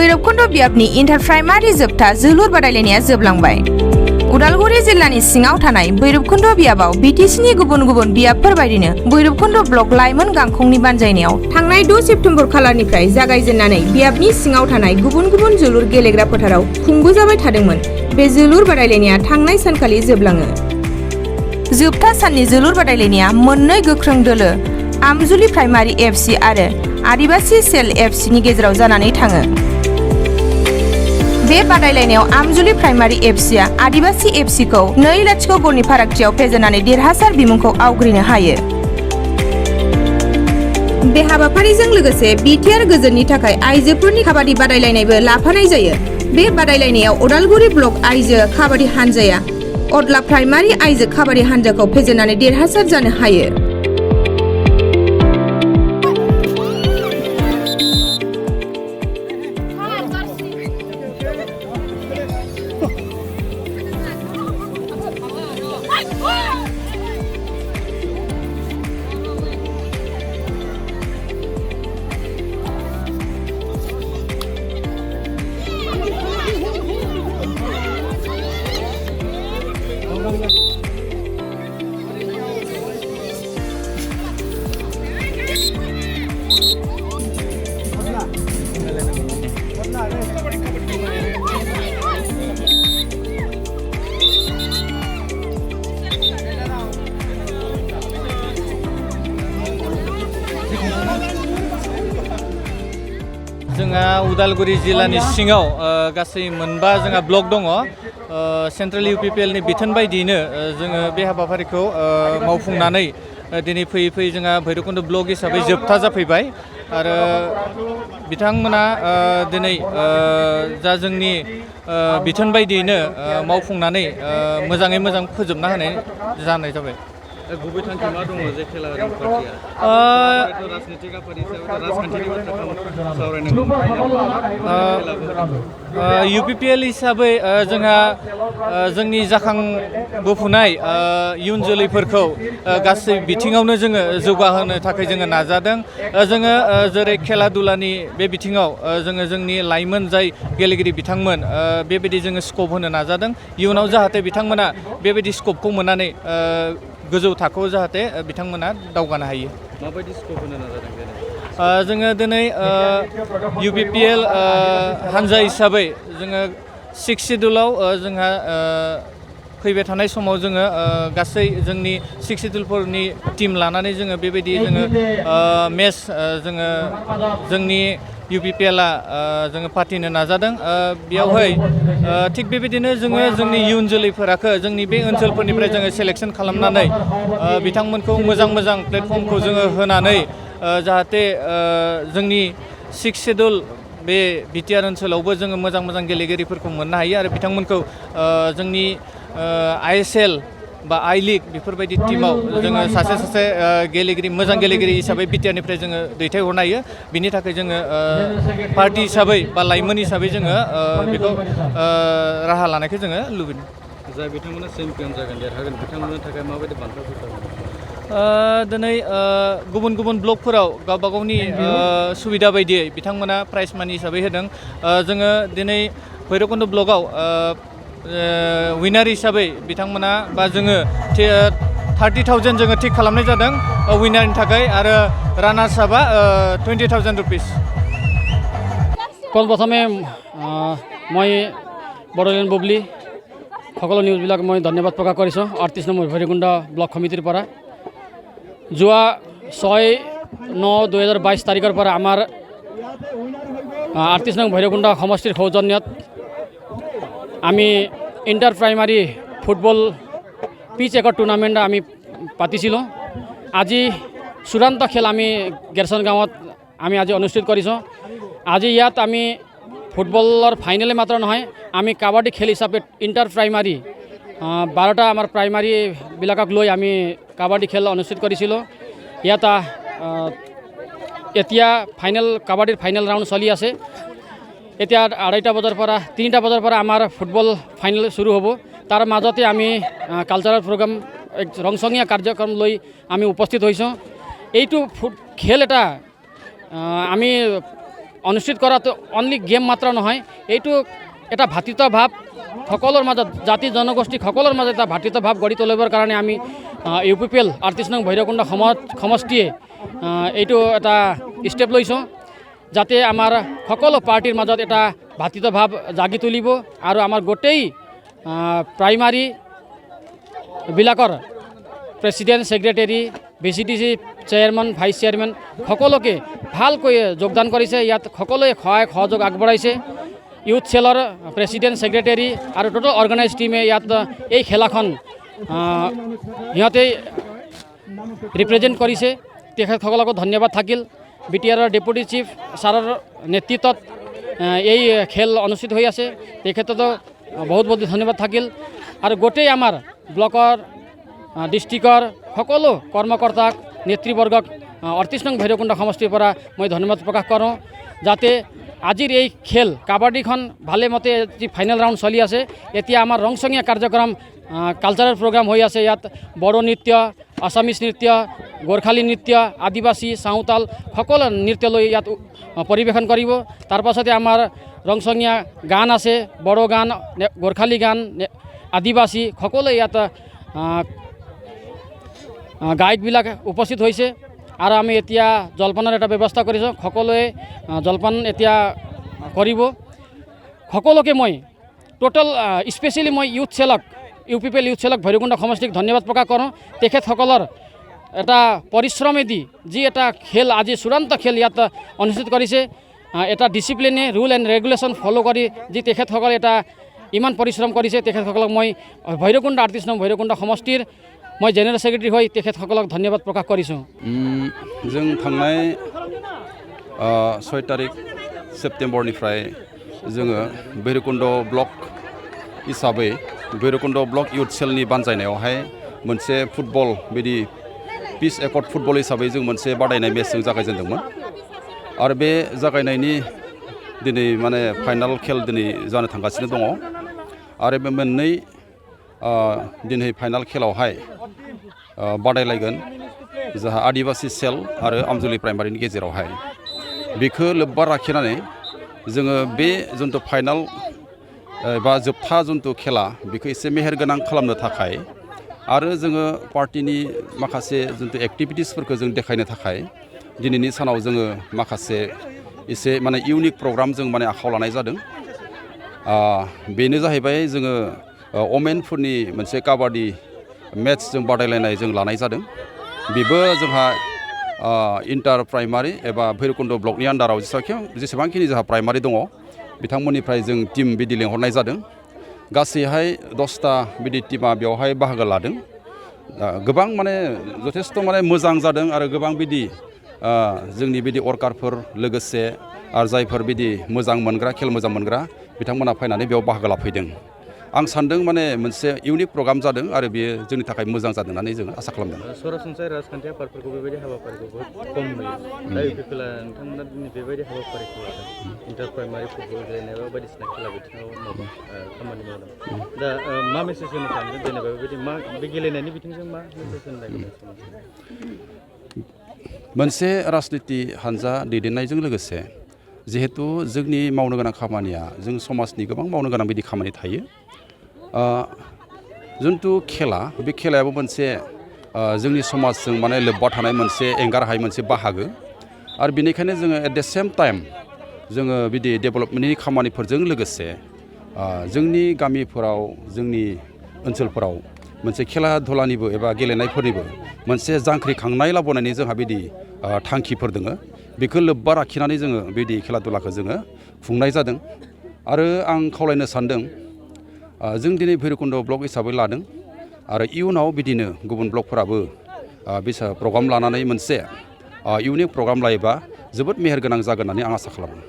भैरबकुंड बियाबनि inter primary जोबथा जोलुर बादायलायनाया जोबलांबाय। उदालगुरि जिल्लानि सिङाव थानाय भैरबकुंड बियाबाव बिटिसिनि गुबुन गुबुन बियाबफोर बायदिनो भैरबकुंड ब्लक लाइमोन गांखंनि बानजायनायाव थांनाय 2 सेप्तेम्बर खालारनिफ्राय जागायजेननानै बियाबनि सिङाव थानाय गुबुन गुबुन जोलुर गेलेग्रा फोथाराव खुंबोजाबाय थादोंमोन। बे जोलुर बादायलायनाया थांनाय सानखालि जोबलाङो। जोबथा साननि जोलुर बादायलायनाया मोननै गोख्रों दोलो आमजुलि प्राइमारि एफसि आरो आदिबासी सेल एफसिनि गेजेराव जानानै थाङो। बे बादायलायनायाव आमजुलि प्राइमारि एफसिआ आदिबासी एफसिखौ 2-0 गलनि फारागथियाव फेजेननानै देरहासार बिमुंखौ आवग्रिनो हायो। बे हाबाफारिजों लोगोसे बिटिआर गोजोननि थाखाय आइजोफोरनि काबादि बादायलायनायबो लाफानाय जायो। बे बादायलायनायाव उदालगुरि ब्लक आइजो काबादि हानजाया अदला प्राइमारि आइजो काबादि हानजाखौ फेजेननानै देरहासार जानो हायो। जोंहा उदालगुरि जिल्लानि सिङाव गासै मोनबा जोंहा ब्लक दङ। सेन्ट्रेल इउपिपिएलनि बिथोन बायदियैनो जोङो बे हाबाफारिखौ मावफुंनानै दिनै फैयै फैयै जोंहा भैरबकुंड ब्लक हिसाबै जोबथा जाफैबाय आरो बिथांमोना दिनै जा जोंनि बिथोन बायदियैनो मावफुंनानै मोजाङै मोजां फोजोबना होनाय जानाय जाबाय। गुबै थांखि मा दङ जे खेला राजनितिक आफादनि सायाव राजखान्थिनि बाथ्रा सावरायनांगौ। इउपिपिएल हिसाबै जोंहा जोंनि जाखांबोफुनाय इयुन जोलैफोरखौ गासै बिथिङावनो जोङो जौगाहोनो थाखाय जोङो नाजादों। जोङो जेरै खेला दुलानि बे बिथिङाव जोङो जोंनि लाइमोन जाय गेलेगिरि बिथांमोन बेबायदि जोङो स्कप होनो नाजादों। इयुनाव जाहाथे बिथांमोना बेबायदि स्कपखौ मोननानै गोजौ थाखोआव जाहाथे बिथांमोना दावगानो हायो। माबायदि स्कप होनो नाजादों जोङो दिनै इउपिपिएल हानजा हिसाबै जोङो 6 सिड्युलाव जोंहा फैबाय थानाय समाव जोङो गासै जोंनि 6 सिड्युलफोरनि टिम लानानै जोङो बेबायदि जोङो मेच जोङो जोंनि इउपिपिएलआ जोङो फाथिनो नाजादों। बेयावहाय थिग बेबायदिनो जोङो जोंनि इयुन जोलैफोराखौ जोंनि बे ओनसोलफोरनिफ्राय जोङो सेलेक्सन खालामनानै बिथांमोनखौ मोजां मोजां प्लेटफर्मखौ जोङो होनानै जाहाथे जोंनि 6 सिड्युल बे बिटिआर ओनसोलावबो जोङो मोजां मोजां गेलेगिरिफोरखौ मोननो हायो आरो बिथांमोनखौ जोंनि आइएसएल बा आइ लिग बेफोरबायदि टिमाव जोङो सासे गेलेगिरि मोजां गेलेगिरि हिसाबै बिटिआरनिफ्राय जोङो दैथायहरनो हायो। बिनि थाखाय जोङो पार्टि हिसाबै बा लाइमोन हिसाबै जोङो बेखौ राहा लानायखौ जोङो लुबैदों। जाय बिथांमोना चेम्पियन जागोन देरहागोन बिथांमोननि थाखाय माबायदि बान्थाफोर दं? दिनै गुबुन गुबुन ब्लकफोराव गावबा गावनि सुबिदा बायदियै बिथांमोना प्राइज मानि हिसाबै होदों। जोङो दिनै भैरबकुंड ब्लकआव विनार हिसाबै बिथांमोना बा जोङो 30,000 जोङो थिक खालामनाय जादों विनारनि थाखाय आरो रानार्स आपआ 20,000 रुपिस। পোনপ্ৰথমে মই বড়োলেণ্ড বুবলি সকলো নিউজবিলাক মই ধন্যবাদ প্ৰকাশ কৰিছোঁ 38 নম্বৰ ভৈৰৱকুণ্ড ব্লক সমিতিৰ পৰা। যোৱা 6/9/2022 তাৰিখৰ পৰা আমাৰ 38 নং ভৈৰৱকুণ্ড সমষ্টিৰ সৌজন্যত আমি ইণ্টাৰ প্ৰাইমাৰী ফুটবল পিচ একৰ টুৰ্ণামেণ্ট আমি পাতিছিলোঁ। আজি চূড়ান্ত খেল আমি গেৰচন গাঁৱত আমি আজি অনুষ্ঠিত কৰিছোঁ। আজি ইয়াত আমি ফুটবলৰ ফাইনেলে মাত্ৰ নহয় আমি কাবাডী খেল হিচাপে ইণ্টাৰ প্ৰাইমাৰী 12টা আমাৰ প্ৰাইমাৰীবিলাকক লৈ আমি কাবাডী খেল অনুষ্ঠিত কৰিছিলোঁ। ইয়াত এতিয়া কাবাডীৰ ফাইনেল ৰাউণ্ড চলি আছে। এতিয়া 2:30 বজাৰ পৰা 3টা বজাৰ পৰা আমাৰ ফুটবল ফাইনেল শুরু হ'ব। তার মাজতে আমি কালচারাল প্রোগ্রাম এক রংসঙীয়া কার্যক্রম লৈ আমি উপস্থিত হয়েছো। এইটো খেল এটা আমি অনুষ্ঠিত কৰা অনলি গেম মাত্ৰ নহয়, এইটো এটা ভাতৃত্বভাৱ সকলৰ মাজত, জাতি জনগোষ্ঠী সকলৰ মাজত এটা ভাতৃত্বভাৱ গঢ়ি তুলিবৰ কাৰণে আমি UPPL 38 নং ভৈৰৱকুণ্ড সমষ্টিয়ে এইটো এটা ষ্টেপ লৈছোঁ, যাতে আমাৰ সকলো পাৰ্টিৰ মাজত এটা ভাতৃত্বভাৱ জাগি তুলিব আৰু আমাৰ গোটেই প্ৰাইমাৰীবিলাকৰ president, secretary, VCTC chairman, vice chairman সকলোকে ভালকৈ যোগদান কৰিছে। ইয়াত সকলোৱে সহায় সহযোগ আগবঢ়াইছে। ইউথ চেলৰ প্ৰেচিডেণ্ট, ছেক্ৰেটাৰী আৰু টোটেল অৰ্গেনাইজ টিমে ইয়াত এই খেলাখন সিহঁতে ৰিপ্ৰেজেণ্ট কৰিছে। তেখেতসকলকো ধন্যবাদ থাকিল। BTRৰ ডেপুটি চিফ ছাৰৰ নেতৃত্বত এই খেল অনুষ্ঠিত হৈ আছে, তেখেততো বহুত বহুত ধন্যবাদ থাকিল। আৰু গোটেই আমাৰ ব্লকৰ, ডিষ্ট্ৰিক্টৰ সকলো কৰ্মকৰ্তাক, নেতৃবৰ্গক 38 নং ভৈৰৱকুণ্ড সমষ্টিৰ পৰা মই ধন্যবাদ প্ৰকাশ কৰোঁ, যাতে আজিৰ এই খেল কাবাডীখন ভালেমতে যি ফাইনেল ৰাউণ্ড চলি আছে, এতিয়া আমাৰ ৰংচঙীয়া কাৰ্যক্ৰম কালচাৰেল প্ৰগ্ৰাম হৈ আছে। ইয়াত বড়ো নৃত্য, আছামিজ নৃত্য, গোৰ্খালী নৃত্য, আদিবাসী, চাওতাল সকলো নৃত্য লৈ ইয়াত পৰিৱেশন কৰিব। তাৰ পাছতে আমাৰ ৰংচঙীয়া গান আছে, বড়ো গান, গোৰ্খালী গান, আদিবাসী সকলোৱে ইয়াত গায়কবিলাক উপস্থিত হৈছে। আৰু আমি এতিয়া জলপানৰ এটা ব্যৱস্থা কৰিছোঁ, সকলোৱে জলপান এতিয়া কৰিব। সকলোকে মই টোটেল স্পেচিয়েলি মই ইউথ চেলক, UPPL ইউথ চেলক ভৈৰৱকুণ্ড সমষ্টিক ধন্যবাদ প্ৰকাশ কৰোঁ। তেখেতসকলৰ এটা পৰিশ্ৰমেদি যি এটা খেল, আজি চূড়ান্ত খেল ইয়াত অনুষ্ঠিত কৰিছে, এটা ডিচিপ্লিনে ৰুল এণ্ড ৰেগুলেশ্যন ফ'ল' কৰি যি তেখেতসকলে এটা ইমান পৰিশ্ৰম কৰিছে, তেখেতসকলক মই ভৈৰৱকুণ্ড 38 নং ভৈৰৱকুণ্ড সমষ্টিৰ মই জেনেৰেল ছেক্ৰেটাৰী হৈ তেখেতসকলক ধন্যবাদ প্ৰকাশ কৰিছোঁ। जों थांनाय 6 तारिख सेप्तेम्बरनिफ्राय जोङो भैरवकुण्ड ब्लक हिसाबै भैरवकुण्ड ब्लक इउथ सेलनि बानजायनायावहाय मोनसे फुटबल बिदि पिच एकर्ड फुटबल हिसाबै जों मोनसे बादायनाय मेच जों जागायजेनदोंमोन। आरो बे जागायनायनि दिनै माने फाइनाल खेल दिनै जानो थांगासिनो दङ। आरो बे मोननै दिनै फाइनाल खेलावहाय बादायलायगोन जाहा आदिबासि सेल आरो आमजुलि प्राइमारिनि गेजेरावहाय। बेखौ लोब्बा लाखिनानै जोङो बे जुन्थु फाइनाल बा जोबथा जुन्थु खेला बेखौ एसे मेहेरगोनां खालामनो थाखाय आरो जोङो पार्टिनि माखासे जुन्थु एक्टिभिटिसफोरखौ जों देखायनो थाखाय दिनैनि सानाव जोङो माखासे एसे माने इउनिक प्रग्राम जों माने आखायाव लानाय जादों। बेनो जाहैबाय जोङो अमेनफोरनि मोनसे काबाडि मेच जों बादायलायनाय जों लानाय जादों। बेबो जोंहा इन्टार प्राइमारि एबा भैरवकुण्ड ब्लकनि आन्डाराव जेसेबांखिनि जोंहा प्राइमारि दङ बिथांमोननिफ्राय जों टिम बिदि लेंहरनाय जादों। गासैहाय 10टा बिदि टिमा बेवहाय बाहागो लादों। गोबां माने जथेस्थ' माने मोजां जादों आरो गोबां बिदि जोंनि बिदि वर्कारफोर लोगोसे आरो जायफोर बिदि मोजां मोनग्रा खेल मोजां मोनग्रा बिथांमोना फैनानै बेयाव बाहागो लाफैदों। आं सान्दों माने मोनसे इउनिक प्रग्राम जादों आरो बेयो जोंनि थाखाय मोजां जादों होननानै जों आसा खालामदों। सरासनस्रायै राजखान्थि आफादफोरखौ बेबायदि हाबाफारिखौ बहुद खम नुयो। दा UPPLआ नोंथांमोना दिनै बेबायदि हाबाफारिखौ लादों। इन्टार प्राइमारि फुटबल गेलेनाय बा बायदिसिना खेला बिथिङाव खामानि मावदों। दा मा मेसेज होनो सानदों जेनेबा बेबायदि मा बे गेलेनायनि बिथिंजों मा मेसेज होनो नागिरदों? मोनसे राजनिति हान्जा दैदेननायजों लोगोसे जिहेतु जोंनि मावनो गोनां खामानिया जों समाजनि गोबां मावनो गोनां बिदि खामानि थायो। जिन्थु खेला बे खेलायाबो मोनसे जोंनि समाजजों माने लोब्बा थानाय मोनसे एंगार हायै मोनसे बाहागो। आरो बेनिखायनो जोङो एट द सेम टाइम जोङो बिदि डेभेलपमेन्टनि खामानिफोरजों लोगोसे जोंनि गामिफोराव जोंनि ओनसोलफोराव मोनसे खेला धुलानिबो एबा गेलेनायफोरनिबो मोनसे जांख्रिखांनाय लाबोनायनि जोंहा बिदि थांखिफोर दङ। बेखौ लोब्बा लाखिनानै जोङो बिदि खेला दुलाखौ जोङो खुंनाय जादों। आरो आं खावलायनो सान्दों जों दिनै भैरवकुण्ड ब्लक हिसाबै लादों आरो इयुनाव बिदिनो गुबुन ब्लकफोराबो बिसा प्रग्राम लानानै मोनसे इउनिक प्रग्राम लायोबा जोबोद मेहेरगोनां जागोन होननानै आं आसा खालामो।